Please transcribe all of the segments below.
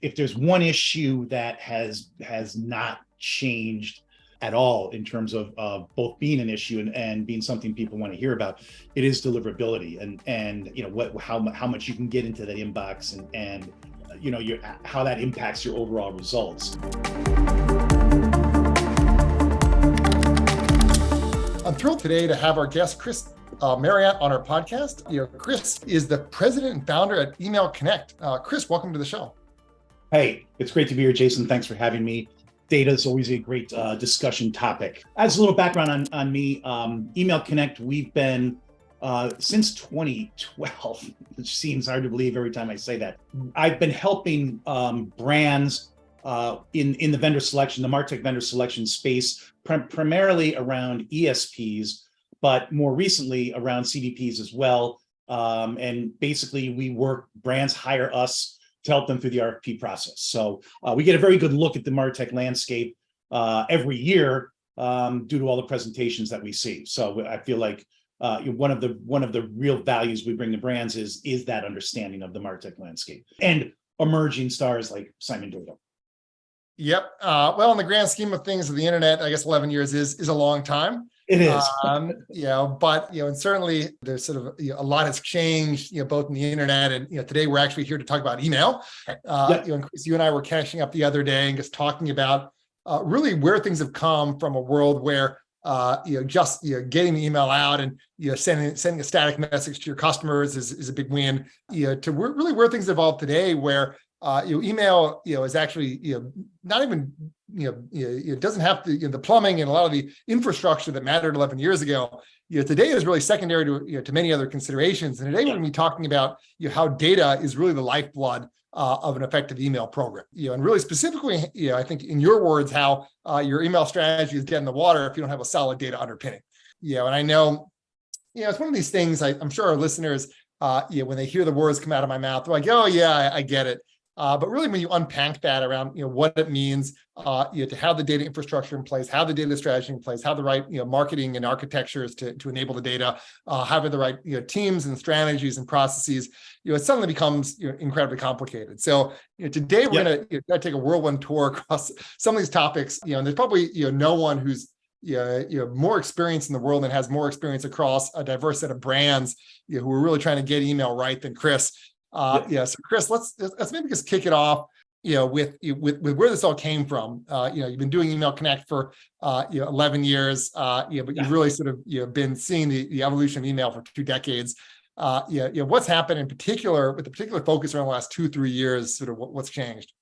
if there's one issue that has not changed at all in terms of both being an issue and being something people want to hear about, it is deliverability and how much you can get into that inbox and how that impacts your overall results. I'm thrilled today to have our guest, Chris Marriott, on our podcast. Chris is the president and founder at Email Connect. Chris, welcome to the show. Hey, it's great to be here, Jason. Thanks for having me. Data is always a great discussion topic. As a little background on me, Email Connect, we've been since 2012, which seems hard to believe every time I say that. I've been helping brands in the vendor selection, the MarTech vendor selection space, primarily around ESPs, but more recently around CDPs as well. And basically, brands hire us to help them through the RFP process. So we get a very good look at the MarTech landscape every year due to all the presentations that we see. So I feel like one of the real values we bring to brands is that understanding of the MarTech landscape and emerging stars like Simon Doyle. Yep. Well, in the grand scheme of things of the internet, I guess 11 years is a long time. It is. But and certainly there's sort of a lot has changed, both in the internet and today we're actually here to talk about email. And Chris, you and I were catching up the other day and just talking about really where things have come from a world where just getting the email out and sending a static message to your customers is a big win. To really where things evolve today, where email is actually not even it doesn't have to the plumbing and a lot of the infrastructure that mattered 11 years ago. Today is really secondary to many other considerations. And today we're going to be talking about how data is really the lifeblood of an effective email program. And really specifically, I think in your words, how your email strategy is dead in the water if you don't have a solid data underpinning. And I know, it's one of these things. I'm sure our listeners, when they hear the words come out of my mouth, they're like, "Oh yeah, I get it." But really, when you unpack that around, what it means, to have the data infrastructure in place, have the data strategy in place, have the right, marketing and architectures to enable the data, having the right, teams and strategies and processes, it suddenly becomes incredibly complicated. So, today we're going to take a whirlwind tour across some of these topics. And there's probably, no one who's more experience in the world and has more experience across a diverse set of brands, who are really trying to get email right than Chris. So Chris, let's maybe just kick it off, with where this all came from. You've been doing Email Connect for 11 years, but you've really sort of been seeing the evolution of email for 2 decades. What's happened in particular with the particular focus around the last 2-3 years? Sort of what's changed?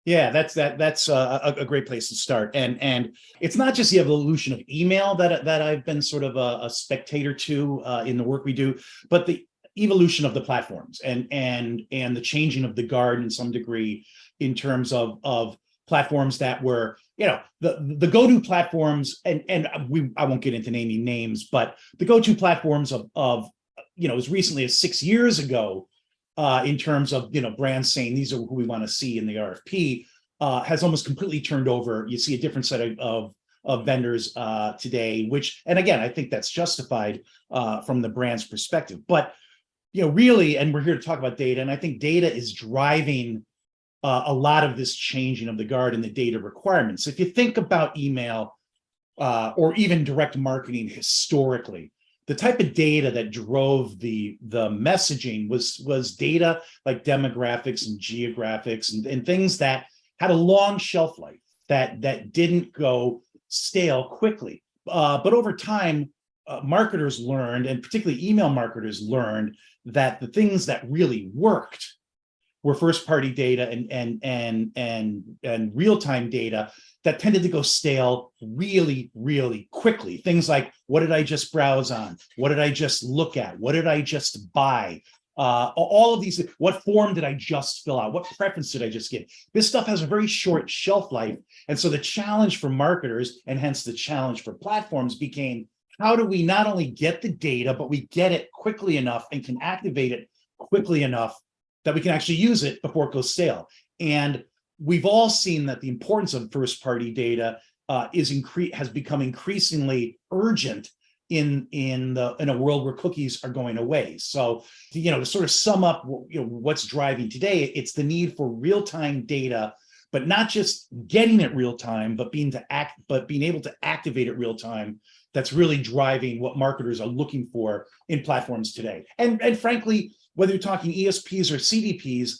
Yeah, that's a great place to start, and it's not just the evolution of email that I've been sort of a spectator to in the work we do, but the evolution of the platforms and the changing of the guard in some degree in terms of platforms that were, the go-to platforms and I won't get into naming names, but the go-to platforms of as recently as 6 years ago in terms of, brands saying these are who we want to see in the RFP has almost completely turned over. You see a different set of vendors today, and again, I think that's justified from the brand's perspective, but really, and we're here to talk about data, and I think data is driving a lot of this changing of the guard and the data requirements. If you think about email or even direct marketing historically, the type of data that drove the messaging was data like demographics and geographics and things that had a long shelf life that didn't go stale quickly. But over time, marketers learned, and particularly email marketers learned, that the things that really worked were first-party data and real-time data that tended to go stale really, really quickly. Things like, what did I just browse on? What did I just look at? What did I just buy? All of these, what form did I just fill out? What preference did I just give? This stuff has a very short shelf life. And so the challenge for marketers, and hence the challenge for platforms, became, how do we not only get the data, but we get it quickly enough and can activate it quickly enough that we can actually use it before it goes stale? And we've all seen that the importance of first-party data has become increasingly urgent in a world where cookies are going away. So, to sort of sum up, what's driving today, it's the need for real-time data, but not just getting it real time, but being able to activate it real time. That's really driving what marketers are looking for in platforms today. And frankly, whether you're talking ESPs or CDPs,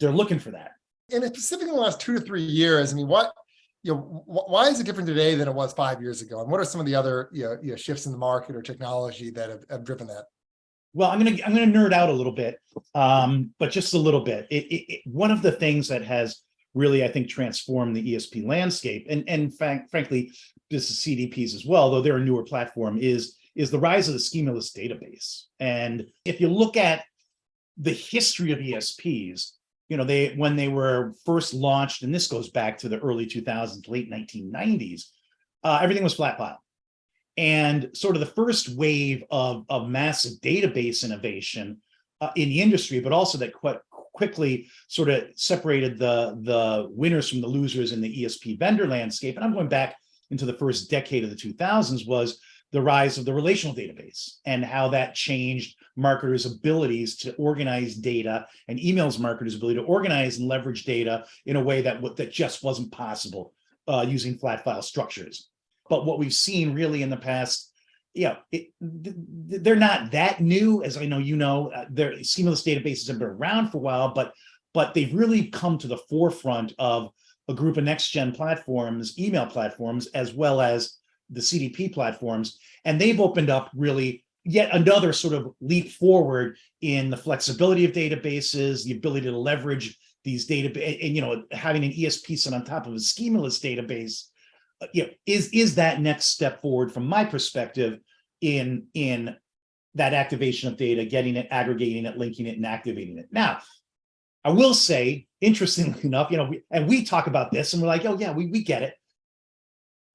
they're looking for that. And specifically in the last 2 to 3 years, I mean, why is it different today than it was 5 years ago? And what are some of the other shifts in the market or technology that have driven that? Well, I'm gonna nerd out a little bit, but just a little bit. One of the things that has really, I think, transformed the ESP landscape, and frankly, this is CDPs as well, though they're a newer platform, is the rise of the schemaless database. And if you look at the history of ESPs, when they were first launched, and this goes back to the early 2000s, late 1990s, everything was flat file. And sort of the first wave of massive database innovation in the industry, but also that quickly sort of separated the winners from the losers in the ESP vendor landscape, and I'm going back into the first decade of the 2000s, was the rise of the relational database and how that changed marketers' abilities to organize data, and emails marketers' ability to organize and leverage data in a way that just wasn't possible using flat file structures. But what we've seen really in the past, they're not that new, as I know their schemaless databases have been around for a while, but they've really come to the forefront of a group of next-gen platforms, email platforms, as well as the CDP platforms, and they've opened up really yet another sort of leap forward in the flexibility of databases, the ability to leverage these data, and having an ESP sit on top of a schemaless database. Is that next step forward from my perspective in that activation of data, getting it, aggregating it, linking it, and activating it. Now, I will say, interestingly enough, we talk about this and we're like, oh yeah, we get it.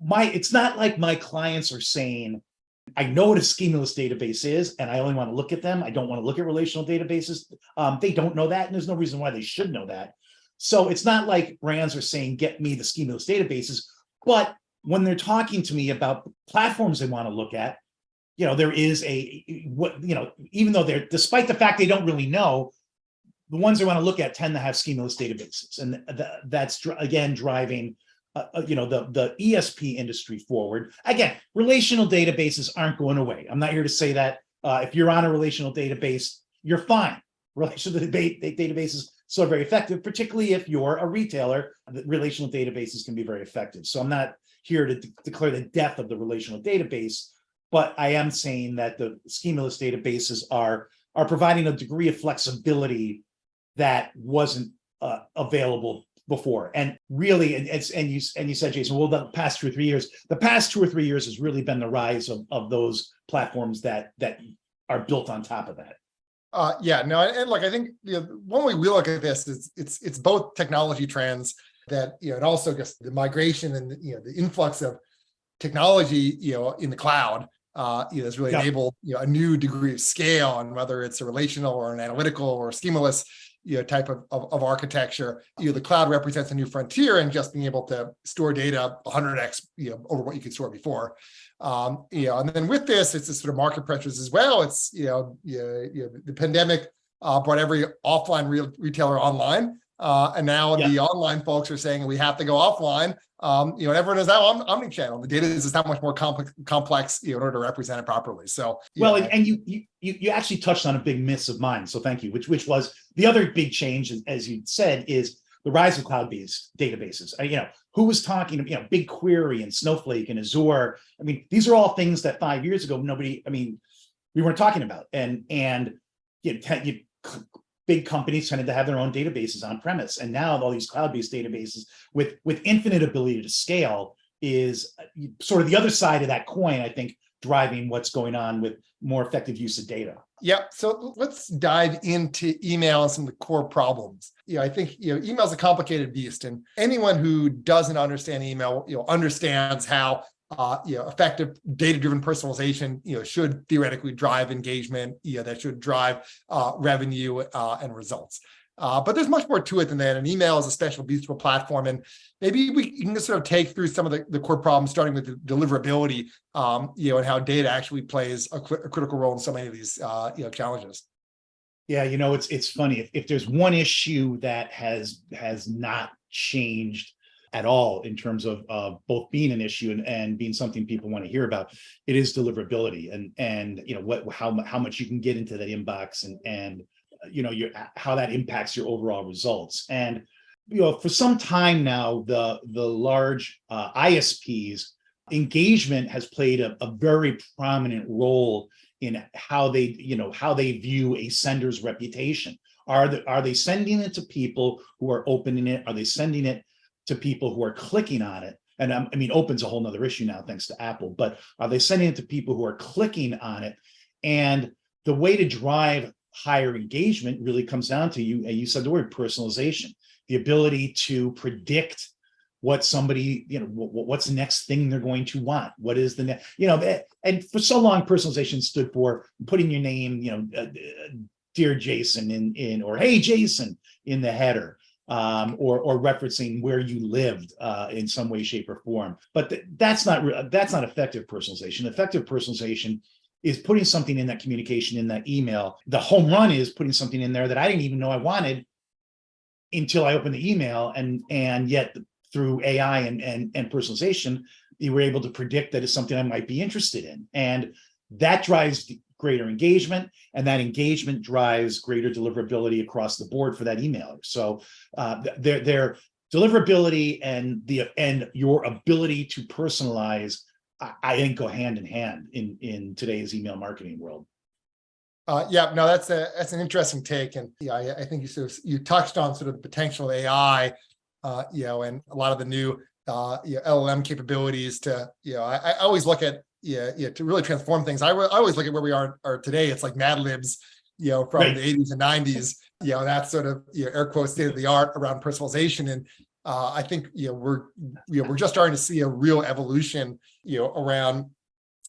It's not like my clients are saying, I know what a schemaless database is, and I only want to look at them. I don't want to look at relational databases. They don't know that, and there's no reason why they should know that. So it's not like brands are saying, get me the schemaless databases. But when they're talking to me about platforms they want to look at, there is even though despite the fact they don't really know, the ones they want to look at tend to have schemaless databases. And that's, again, driving the ESP industry forward. Again, relational databases aren't going away. I'm not here to say that if you're on a relational database, you're fine. Relational databases still very effective, particularly if you're a retailer. Relational databases can be very effective. So I'm not here to declare the death of the relational database, but I am saying that the schemaless databases are providing a degree of flexibility that wasn't available before. And really, and you said, Jason, well, the past 2 or 3 years has really been the rise of those platforms that are built on top of that. And I think one way we look at this is it's both technology trends that and also just the migration and the influx of technology in the cloud has really enabled a new degree of scale, and whether it's a relational or an analytical or schemaless type of architecture. The cloud represents a new frontier, and just being able to store data 100x over what you could store before. And then with this, it's this sort of market pressures as well. It's the pandemic brought every offline retailer online, and now the online folks are saying we have to go offline. And everyone is now omnichannel. The data is just that much more complex in order to represent it properly. So and you actually touched on a big miss of mine. So thank you. Which was the other big change, as you said, is the rise of cloud-based databases. Who was talking, BigQuery and Snowflake and Azure? I mean, these are all things that 5 years ago, we weren't talking about. And big companies tended to have their own databases on premise. And now all these cloud-based databases with infinite ability to scale is sort of the other side of that coin, I think, driving what's going on with more effective use of data. Yeah. So let's dive into email and some of the core problems. I think, email is a complicated beast, and anyone who doesn't understand email, understands how, effective data-driven personalization, should theoretically drive engagement, that should drive revenue and results. But there's much more to it than that. And email is a special, beautiful platform. And maybe you can just sort of take through some of the core problems, starting with the deliverability, and how data actually plays a critical role in so many of these, challenges. Yeah, it's funny. If there's one issue that has not changed at all in terms of both being an issue and being something people want to hear about, it is deliverability and how much you can get into that inbox and how that impacts your overall results. And for some time now, the large ISPs engagement has played a very prominent role in how they view a sender's reputation. Are they sending it to people who are opening it? Are they sending it to people who are clicking on it? And I mean, open's a whole nother issue now, thanks to Apple, but are they sending it to people who are clicking on it? And the way to drive higher engagement really comes down to you said the word personalization, the ability to predict what somebody, what's the next thing they're going to want. What is the next, and for so long, personalization stood for putting your name, dear Jason in or hey Jason in the header, or referencing where you lived in some way, shape, or form. But that's not effective personalization. Effective personalization is putting something in that communication, in that email. The home run is putting something in there that I didn't even know I wanted until I opened the email, and yet through AI and personalization, you were able to predict that it's something I might be interested in. And that drives greater engagement, and that engagement drives greater deliverability across the board for that emailer. So their deliverability and your ability to personalize, I think, go hand in hand in today's email marketing world. That's an interesting take, and I think you touched on sort of the potential of AI, and a lot of the new LLM capabilities to I always look at to really transform things. I always look at where we are today. It's like Mad Libs, from Right. the 80s and 90s. That's sort of air quotes state of the art around personalization, and I think we're just starting to see a real evolution around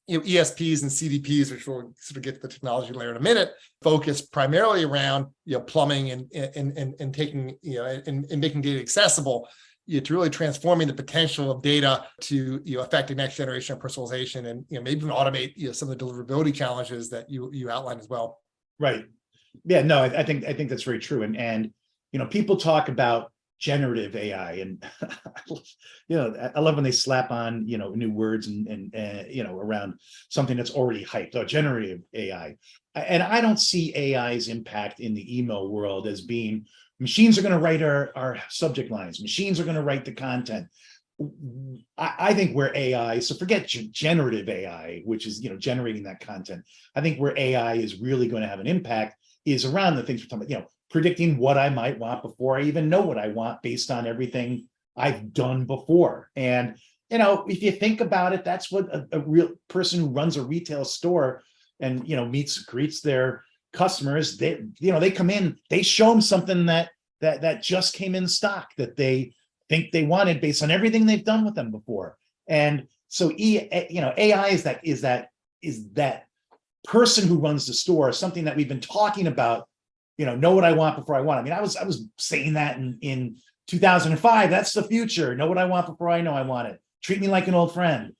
ESPs and CDPs, which we'll sort of get to the technology layer in a minute, focused primarily around plumbing and taking and making data accessible, to really transforming the potential of data to affect the next generation of personalization, and maybe even automate some of the deliverability challenges that you outlined as well. Right. Yeah. No, I think that's very true. And people talk about generative AI, and I love when they slap on new words and around something that's already hyped. Oh, generative AI, and I don't see AI's impact in the email world as being machines are going to write our subject lines, machines are going to write the content. I think where AI, so forget generative AI, which is generating that content. I think where AI is really going to have an impact is around the things we're talking about, predicting what I might want before I even know what I want based on everything I've done before. And, if you think about it, that's what a real person who runs a retail store and, greets their customers. They come in, they show them something that just came in stock that they think they wanted based on everything they've done with them before. And so, AI is that person who runs the store, something that we've been talking about, know what I want before I want. I mean, I was saying that in 2005, that's the future. Know what I want before I know I want it. Treat me like an old friend.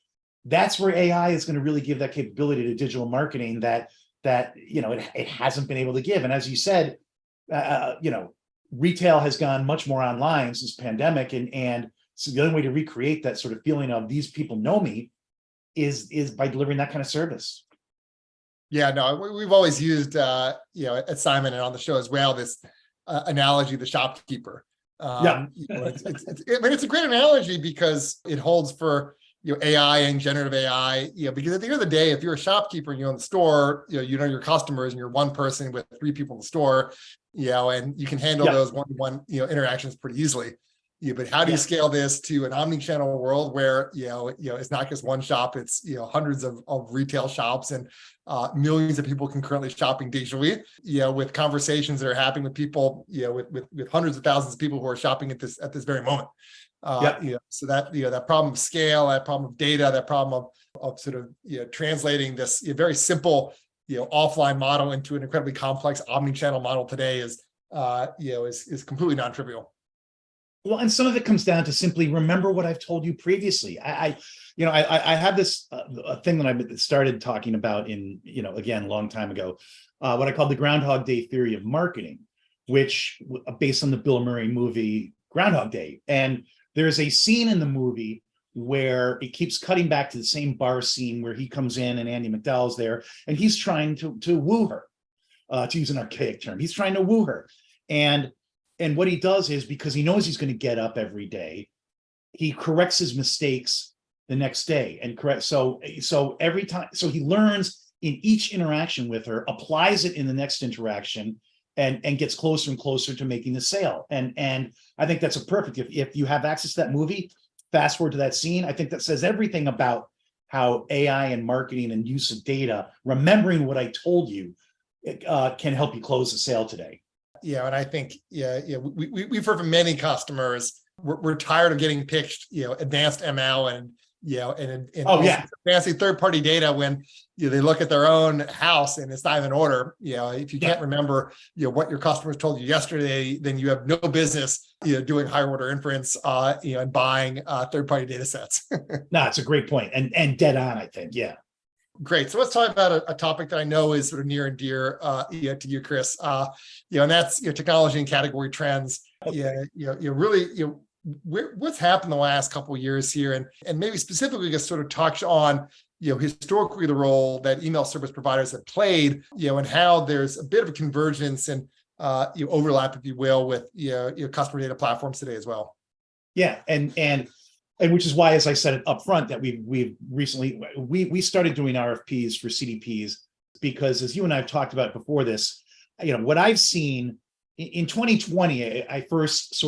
That's where AI is going to really give that capability to digital marketing that it hasn't been able to give. And as you said, retail has gone much more online since pandemic, and so the only way to recreate that sort of feeling of these people know me is by delivering that kind of service. Yeah, no, we've always used, at Simon and on the show as well, this analogy, the shopkeeper. It's a great analogy because it holds for AI and generative AI. Because at the end of the day, if you're a shopkeeper and you're in the store, you know your customers, and you're one person with 3 people in the store, and you can handle those one-to-one interactions pretty easily. But how do you scale this to an omni-channel world where it's not just one shop, it's hundreds of retail shops, and millions of people concurrently shopping digitally, with conversations that are happening with people, with hundreds of thousands of people who are shopping at this very moment. So that that problem of scale, that problem of data, that problem of sort of translating this very simple offline model into an incredibly complex omni-channel model today is is completely non-trivial. Well, and some of it comes down to simply remember what I've told you previously. I have this a thing that I started talking about in, again, a long time ago, what I call the Groundhog Day theory of marketing, which based on the Bill Murray movie Groundhog Day. And there's a scene in the movie where it keeps cutting back to the same bar scene where he comes in and Andy McDowell's there and he's trying to woo her, to use an archaic term. He's trying to woo her. And what he does is, because he knows he's going to get up every day, he corrects his mistakes the next day and so every time, so he learns in each interaction with her, applies it in the next interaction, and gets closer and closer to making the sale. And I think that's a perfect, if you have access to that movie, fast forward to that scene, I think that says everything about how AI and marketing and use of data, remembering what I told you, can help you close the sale today. Yeah, and I think we've heard from many customers, we're tired of getting pitched advanced ML and fancy third-party data when they look at their own house and it's not even in order. If you can't remember what your customers told you yesterday, then you have no business doing higher order inference and buying third-party data sets. No, it's a great point and dead on, I think. Yeah. Great. So let's talk about a topic that I know is sort of near and dear to you, Chris. And that's technology and category trends. Okay. Really, what's happened the last couple of years here, and maybe specifically just sort of touch on historically the role that email service providers have played, and how there's a bit of a convergence and overlap, if you will, with customer data platforms today as well. Yeah, and which is why, as I said up front, that we've recently we started doing RFPs for CDPs, because as you and I have talked about before this, what I've seen in 2020, I first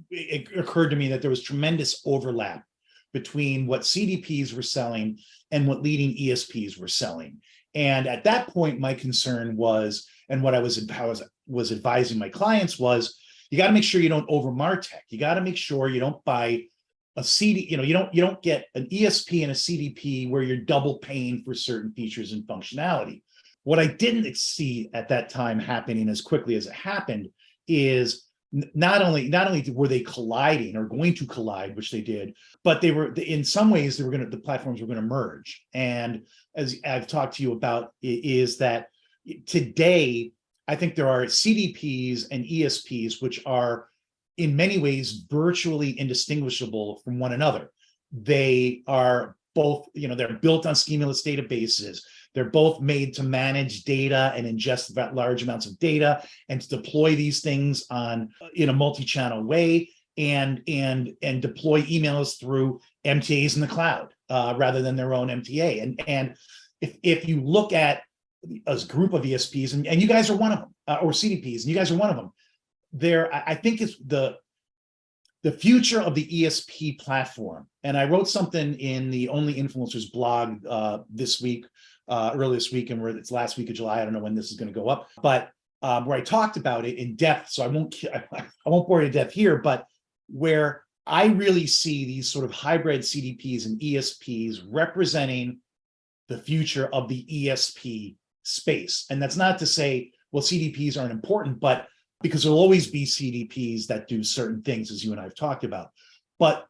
it occurred to me that there was tremendous overlap between what CDPs were selling and what leading ESPs were selling. And at that point, my concern was, and what I was advising my clients was, you got to make sure you don't over martech. You got to make sure you don't buy a CD, you don't get an ESP and a CDP where you're double paying for certain features and functionality. What I didn't see at that time happening as quickly as it happened is not only were they colliding or going to collide, which they did, but they were, in some ways, the platforms were going to merge. And as I've talked to you about, is that today, I think there are CDPs and ESPs, which are in many ways virtually indistinguishable from one another. They are both, they're built on schemaless databases. They're both made to manage data and ingest large amounts of data and to deploy these things in a multi-channel way and deploy emails through MTAs in the cloud rather than their own MTA. And if you look at a group of ESPs, and you guys are one of them, or CDPs, and you guys are one of them, I think it's the future of the ESP platform. And I wrote something in the Only Influencers blog this week, earlier this week, and it's last week of July. I don't know when this is going to go up, but where I talked about it in depth. So I won't bore you to death here, but where I really see these sort of hybrid CDPs and ESPs representing the future of the ESP space. And that's not to say, well, CDPs aren't important, but because there'll always be CDPs that do certain things, as you and I have talked about. But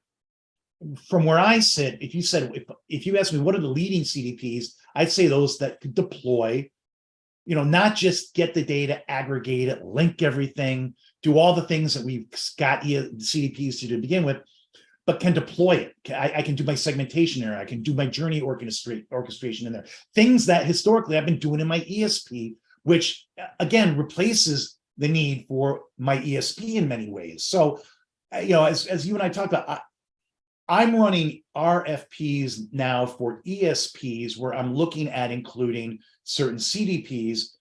from where I sit, if you ask me what are the leading CDPs, I'd say those that could deploy, not just get the data, aggregate it, link everything, do all the things that we've got CDPs to do to begin with, but can deploy it. I can do my segmentation there. I can do my journey orchestration in there. Things that historically I've been doing in my ESP, which again replaces the need for my ESP in many ways. So, as you and I talked about, I'm running RFPs now for ESPs where I'm looking at including certain CDPs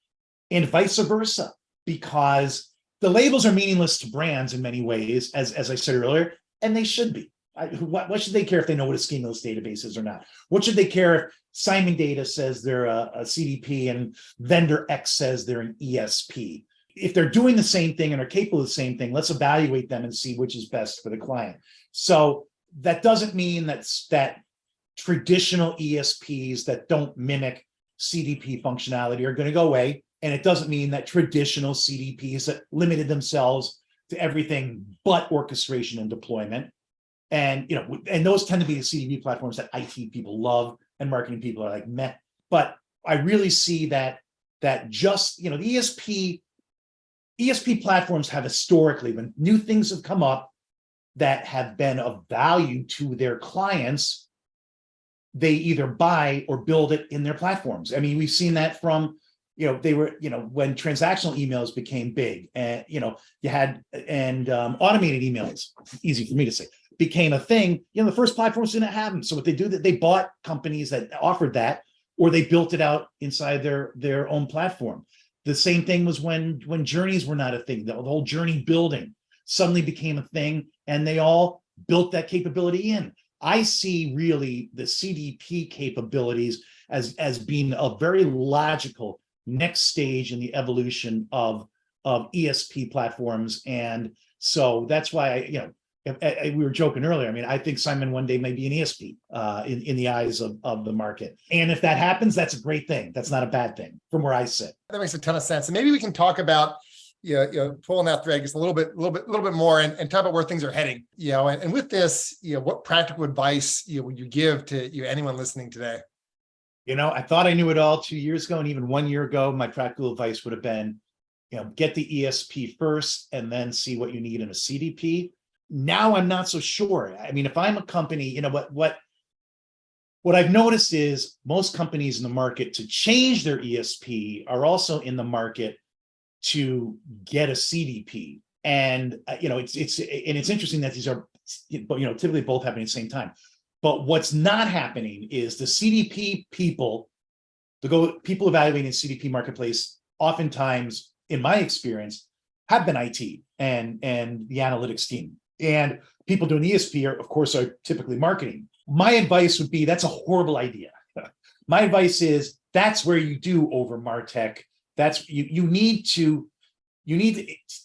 and vice versa, because the labels are meaningless to brands in many ways, as I said earlier, and they should be. What should they care if they know what a schemaless database is or not? What should they care if Simon Data says they're a CDP and vendor X says they're an ESP? If they're doing the same thing and are capable of the same thing, let's evaluate them and see which is best for the client. So that doesn't mean that traditional ESPs that don't mimic CDP functionality are going to go away. And it doesn't mean that traditional CDPs that limited themselves to everything but orchestration and deployment. And, and those tend to be the CDP platforms that IT people love and marketing people are like, meh. But I really see that just, the ESP platforms have historically, when new things have come up that have been of value to their clients, they either buy or build it in their platforms. I mean, we've seen that from, they were, when transactional emails became big, and, you had, and automated emails, easy for me to say, became a thing, the first platforms didn't have them. So what they do, that they bought companies that offered that, or they built it out inside their own platform. The same thing was when journeys were not a thing. The whole journey building suddenly became a thing, and they all built that capability in. I see really the CDP capabilities as being a very logical next stage in the evolution of ESP platforms. And so that's why we were joking earlier. I mean, I think Simon one day may be an ESP in the eyes of the market. And if that happens, that's a great thing. That's not a bad thing from where I sit. That makes a ton of sense. And maybe we can talk about, pulling that thread just a little bit more and talk about where things are heading. And with this, what practical advice would you give to anyone listening today? I thought I knew it all 2 years ago, and even 1 year ago, my practical advice would have been, get the ESP first and then see what you need in a CDP. Now I'm not so sure. I mean, if I'm a company, what I've noticed is most companies in the market to change their ESP are also in the market to get a CDP. And it's interesting that these are, typically both happening at the same time. But what's not happening is the CDP people, people evaluating CDP marketplace, oftentimes, in my experience, have been IT and the analytics team. And people doing ESP are, of course, are typically marketing. My advice would be that's a horrible idea. My advice is that's where you do over MarTech. That's you need to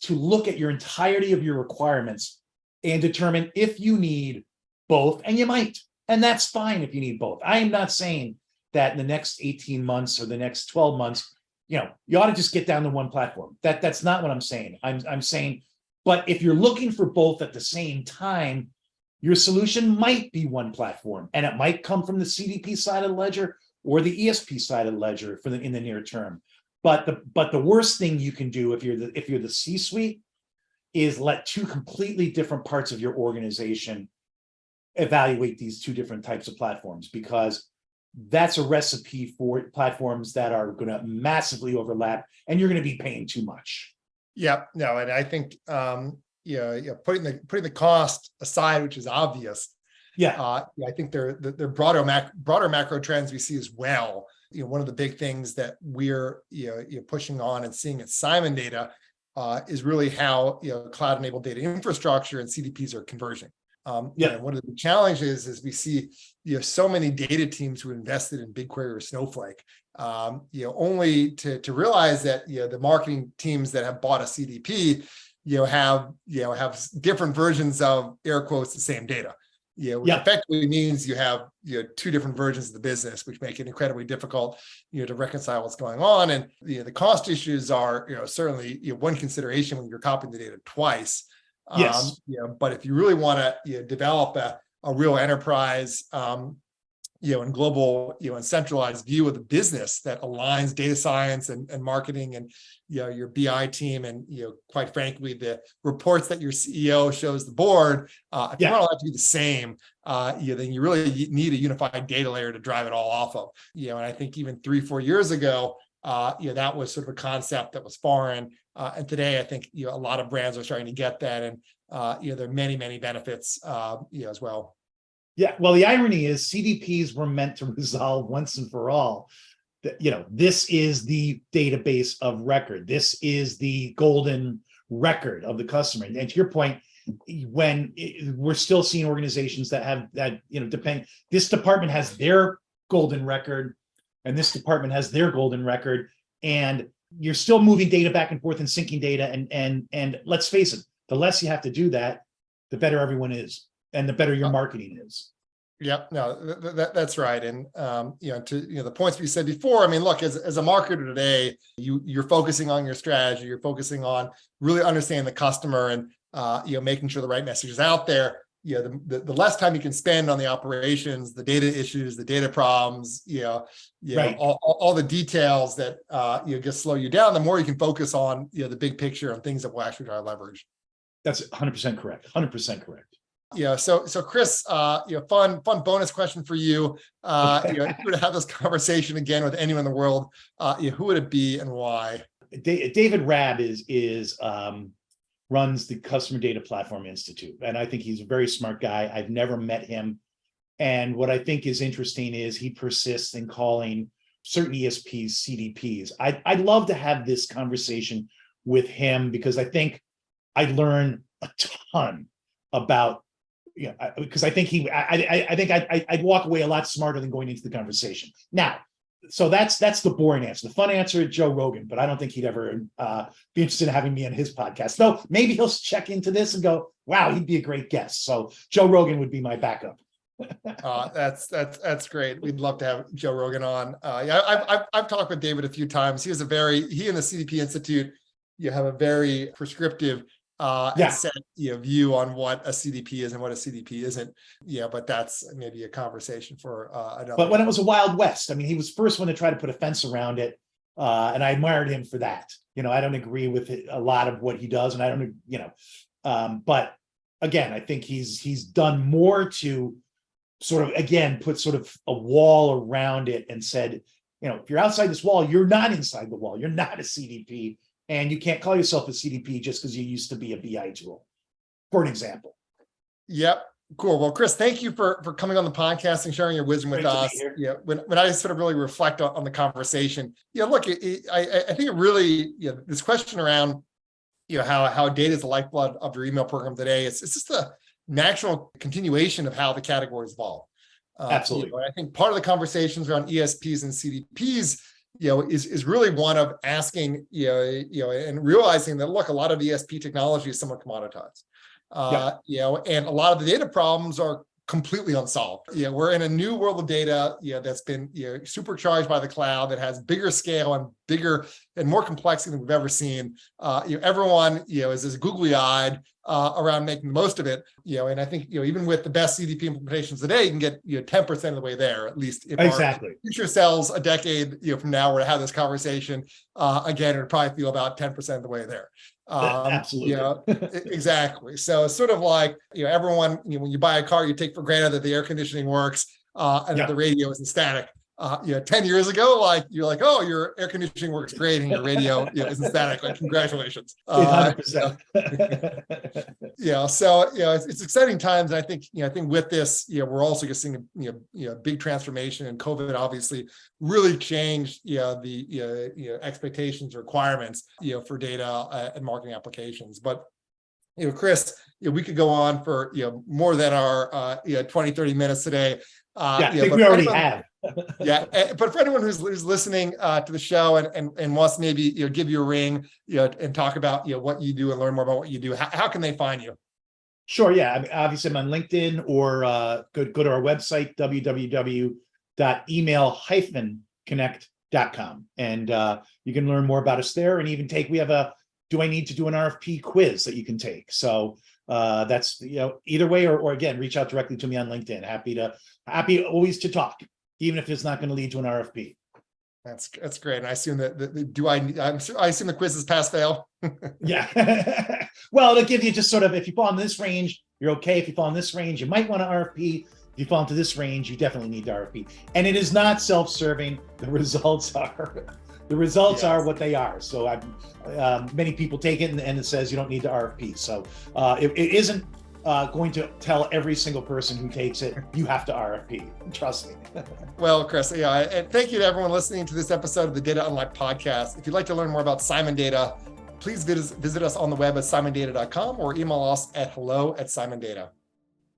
look at your entirety of your requirements and determine if you need both, and you might, and that's fine if you need both. I am not saying that in the next 18 months or the next 12 months, you ought to just get down to one platform. That's not what I'm saying. I'm saying, but if you're looking for both at the same time, your solution might be one platform, and it might come from the CDP side of the ledger or the ESP side of the ledger in the near term. But the worst thing you can do if you're the C-suite is let two completely different parts of your organization evaluate these two different types of platforms, because that's a recipe for platforms that are going to massively overlap, and you're going to be paying too much. Yeah, no, and I think putting the cost aside, which is obvious. I think there are broader macro trends we see as well. One of the big things that we're pushing on and seeing at Simon data is really how cloud-enabled data infrastructure and CDPs are converging. One of the challenges is we see so many data teams who invested in BigQuery or Snowflake, only to realize that the marketing teams that have bought a CDP have different versions of, air quotes, the same data. Which effectively means you have two different versions of the business, which make it incredibly difficult to reconcile what's going on. And the cost issues are certainly one consideration when you're copying the data twice. Yes. But if you really want to develop a real enterprise and global and centralized view of the business that aligns data science and marketing and your BI team and quite frankly the reports that your CEO shows the board, if you want all that to be the same, then you really need a unified data layer to drive it all off of. And I think even 3-4 years ago, that was sort of a concept that was foreign. And today, I think a lot of brands are starting to get that, and there are many benefits as well. Yeah, well, the irony is CDPs were meant to resolve once and for all. This is the database of record. This is the golden record of the customer. And to your point, we're still seeing organizations that have that, this department has their golden record, and this department has their golden record, and you're still moving data back and forth and syncing data. And let's face it, the less you have to do that, the better everyone is, and the better your marketing is. Yep, no, that's right. And to the points we said before, I mean, look, as a marketer today, you're focusing on your strategy, you're focusing on really understanding the customer and making sure the right message is out there. The less time you can spend on the operations, the data issues, the data problems, Right. all the details that just slow you down, the more you can focus on the big picture and things that will actually drive leverage. That's 100% correct. 100% correct. So Chris, fun bonus question for you. If you were to have this conversation again with anyone in the world, who would it be and why? David Rabb runs the Customer Data Platform Institute, and I think he's a very smart guy. I've never met him, and what I think is interesting is he persists in calling certain ESPs CDPs. I'd love to have this conversation with him because I think I'd learn a ton about. Because I think I'd walk away a lot smarter than going into the conversation. Now, so that's the boring answer. The fun answer is Joe Rogan, but I don't think he'd ever be interested in having me on his podcast. Though maybe he'll check into this and go, "Wow, he'd be a great guest." So Joe Rogan would be my backup. That's great. We'd love to have Joe Rogan on. I've talked with David a few times. He and the CDP Institute, have a very prescriptive and set view on what a CDP is and what a CDP isn't. But that's maybe a conversation for another. But when it was a Wild West, I mean, he was the first one to try to put a fence around it, and I admired him for that. I don't agree with a lot of what he does, and I don't, but again, I think he's done more to sort of again put sort of a wall around it and said, if you're outside this wall, you're not inside the wall. You're not a CDP. And you can't call yourself a CDP just because you used to be a BI tool, for an example. Yep. Cool. Well, Chris, thank you for coming on the podcast and sharing your wisdom with us. When I sort of really reflect on the conversation, look, I think it really, this question around, how data is the lifeblood of your email program today, it's just a natural continuation of how the categories evolve. Absolutely. I think part of the conversations around ESPs and CDPs, is really one of asking, and realizing that, look, a lot of ESP technology is somewhat commoditized, and a lot of the data problems are completely unsolved. We're in a new world of data, that's been, supercharged by the cloud, that has bigger scale and bigger and more complexity than we've ever seen. Everyone, is as googly-eyed around making the most of it. And I think, even with the best CDP implementations today, you can get 10% of the way there, at least. If exactly. Our future selves a decade from now were to have this conversation, again, it would probably feel about 10% of the way there. Absolutely. Exactly. So it's sort of like, everyone, when you buy a car, you take for granted that the air conditioning works and that the radio isn't static. 10 years ago, you're like, oh, your air conditioning works great and your radio isn't static. Congratulations. 100%. So it's exciting times. And I think with this, we're also just seeing big transformation, and COVID obviously really changed the expectations, requirements for data and marketing applications. But Chris, we could go on for more than our 20, 30 minutes today. I think we already have. But for anyone who's listening to the show and wants to maybe give you a ring, and talk about what you do and learn more about what you do, how can they find you? Sure. Yeah. I mean, obviously, I'm on LinkedIn, or go to our website, www.email-connect.com, and you can learn more about us there. And even we have a "Do I need to do an RFP" quiz that you can take. So that's either way, or again, reach out directly to me on LinkedIn. Happy always to talk, even if it's not going to lead to an RFP. That's great. And I assume I assume the quiz is pass fail. Yeah. Well, it'll give you just sort of, if you fall in this range, you're okay. If you fall in this range, you might want an RFP. If you fall into this range, you definitely need the RFP. And it is not self-serving. The results are what they are. So many people take it and it says you don't need the RFP. So it isn't going to tell every single person who takes it, you have to RFP. Trust me. Well, Chris, and thank you to everyone listening to this episode of the Data Unlocked podcast. If you'd like to learn more about Simon Data, please visit us on the web at simondata.com or email us at hello@simondata.